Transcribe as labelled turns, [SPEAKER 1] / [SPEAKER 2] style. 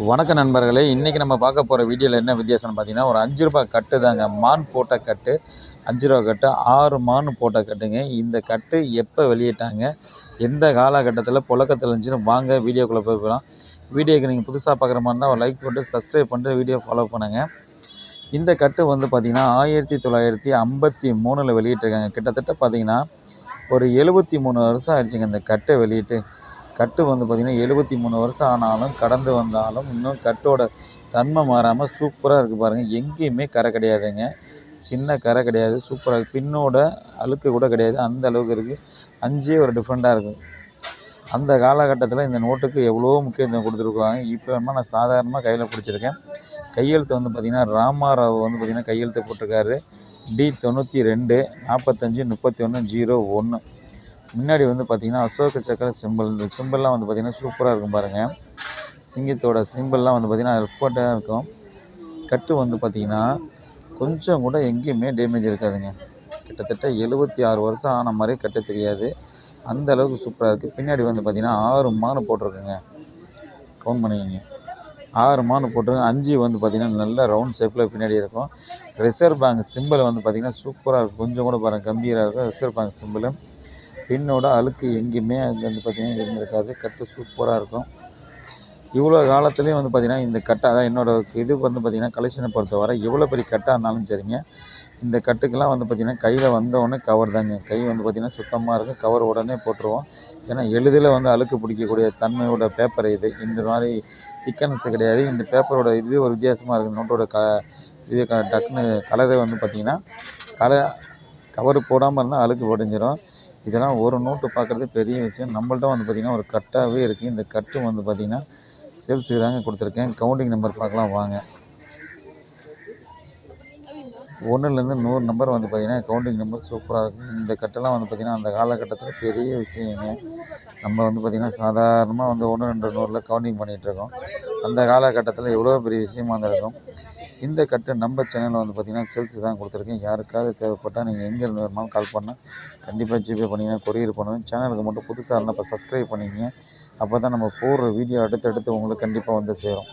[SPEAKER 1] வணக்க நண்பர்களே, இன்றைக்கி நம்ம பார்க்க போகிற வீடியோவில் என்ன வித்தியாசம்னு பார்த்தீங்கன்னா, ஒரு ₹5 கட்டு தாங்க. மான் போட்ட கட்டு, ₹5 கட்டு, 6 மான் போட்ட கட்டுங்க. இந்த கட்டு எப்போ வெளியிட்டாங்க, எந்த காலகட்டத்தில் புழக்கத்தில் இருந்துச்சுன்னு வாங்க வீடியோக்குள்ளே போய்க்கலாம். வீடியோக்கு நீங்கள் புதுசாக பார்க்குற மாதிரி இருந்தால் ஒரு லைக் பண்ணிட்டு சப்ஸ்கிரைப் பண்ணிட்டு வீடியோ ஃபாலோ பண்ணுங்கள். இந்த கட்டு வந்து பார்த்திங்கன்னா 1953 வெளியிட்டிருக்காங்க. கிட்டத்தட்ட பார்த்திங்கன்னா ஒரு 73 வருஷம் ஆயிடுச்சுங்க இந்த கட்டை வெளியிட்டு. கட்டு வந்து பார்த்திங்கன்னா 73 வருஷம் ஆனாலும் கடந்து வந்தாலும் இன்னும் கட்டோட தன்மை மாறாமல் சூப்பராக இருக்குது பாருங்கள். எங்கேயுமே கரை கிடையாதுங்க, சின்ன கரை கிடையாது, சூப்பராக இருக்குது. பின்னோட அழுக்கு கூட கிடையாது, அந்த அளவுக்கு இருக்குது. அஞ்சே ஒரு டிஃப்ரெண்ட்டாக இருக்குது. அந்த காலகட்டத்தில் இந்த நோட்டுக்கு எவ்வளோ முக்கியத்துவம் கொடுத்துருக்காங்க. இப்போ நான் சாதாரணமாக கையில் பிடிச்சிருக்கேன். கையெழுத்து வந்து பார்த்திங்கன்னா ராமாராவ் வந்து பார்த்திங்கன்னா கையெழுத்து போட்டிருக்காரு. D92 45 31 01. முன்னாடி வந்து பார்த்திங்கன்னா அசோக சக்கர சிம்பிள். இந்த சிம்பிள்லாம் வந்து பார்த்திங்கன்னா சூப்பராக இருக்கும் பாருங்கள். சிங்கத்தோட சிம்பிள்லாம் வந்து பார்த்திங்கன்னா எஃபர்ட்டாக இருக்கும். கட்டு வந்து பார்த்திங்கன்னா கொஞ்சம் கூட எங்கேயுமே டேமேஜ் இருக்காதுங்க. கிட்டத்தட்ட 76 வருஷம் ஆன மாதிரி கட்டு தெரியாது, அந்த அளவுக்கு சூப்பராக இருக்குது. பின்னாடி வந்து பார்த்திங்கன்னா 6 மான் போட்டிருக்குங்க. கவுண்ட் பண்ணிக்கங்க, 6 மான் போட்டிருக்கு. 5 வந்து பார்த்திங்கன்னா நல்ல ரவுண்ட் ஷேப்பில் பின்னாடி இருக்கும். ரிசர்வ் பேங்க் சிம்பிள் வந்து பார்த்திங்கன்னா சூப்பராக இருக்கும். கொஞ்சம் கூட பாருங்கள் கம்பீராக இருக்கும் ரிசர்வ் பேங்க் சிம்பிள். பின்னோட அழுக்கு எங்கேயுமே அங்கே வந்து பார்த்திங்கன்னா இருந்திருக்காது. கட்டு சூப்பராக இருக்கும். இவ்வளோ காலத்துலேயும் வந்து பார்த்திங்கன்னா இந்த கட்டை அதான் என்னோடய இது வந்து பார்த்திங்கன்னா கலெக்ஷனை பொறுத்தவரை எவ்வளோ பெரிய கட்டாக இருந்தாலும் சரிங்க, இந்த கட்டுக்கெல்லாம் வந்து பார்த்திங்கன்னா கையில் வந்தவுடனே கவர் தாங்க. கை வந்து பார்த்திங்கன்னா சுத்தமாக இருக்கும், கவர் உடனே போட்டுருவோம். ஏன்னா எளிதில் வந்து அழுக்கு பிடிக்கக்கூடிய தன்மையோட பேப்பர் இது. இந்த மாதிரி திக்கனஸ் கிடையாது. இந்த பேப்பரோட இதுவே ஒரு வித்தியாசமாக இருக்குது. நோட்டோட இது டக்குன்னு கலரே வந்து பார்த்திங்கன்னா கவர் போடாமல் இருந்தால் அழுக்கு படிஞ்சிடும். இதெல்லாம் ஒரு நோட்டு பார்க்குறது பெரிய விஷயம். நம்மள்ட்ட வந்து பார்த்திங்கன்னா ஒரு கட்டாகவே இருக்குது. இந்த கட்டு வந்து பார்த்திங்கன்னா சேல்ஸுக்கு தாங்க கொடுத்துருக்கேன். கவுண்டிங் நம்பர் பார்க்கலாம் வாங்க. 1லேருந்து 100 நம்பர் வந்து பார்த்திங்கன்னா கவுண்டிங் நம்பர் சூப்பராக இருக்கும். இந்த கட்டெல்லாம் வந்து பார்த்திங்கன்னா அந்த காலகட்டத்தில் பெரிய விஷயங்க. நம்ம வந்து பார்த்திங்கன்னா சாதாரணமாக வந்து 1, 2, 100 கவுண்டிங் பண்ணிகிட்ருக்கோம். அந்த காலகட்டத்தில் எவ்வளோ பெரிய விஷயமா இருந்திருக்கும். இந்த கட்டு நம்ம சேனலில் வந்து பார்த்திங்கன்னா சேல்ஸுக்கு தான் கொடுத்துருக்கேன். யாருக்காவது தேவைப்பட்டால் நீங்கள் எங்கேருந்து வேணுமாலும் கால் பண்ணால் கண்டிப்பாக ஜிபே பண்ணிங்கன்னா கொரியர் பண்ணுவேன். சேனலுக்கு மட்டும் புதுசாக இருந்தால் இப்போ சப்ஸ்கிரைப் பண்ணிங்க. அப்போ தான் நம்ம போடுற வீடியோ அடுத்தடுத்து உங்களுக்கு கண்டிப்பாக வந்து சேரும்.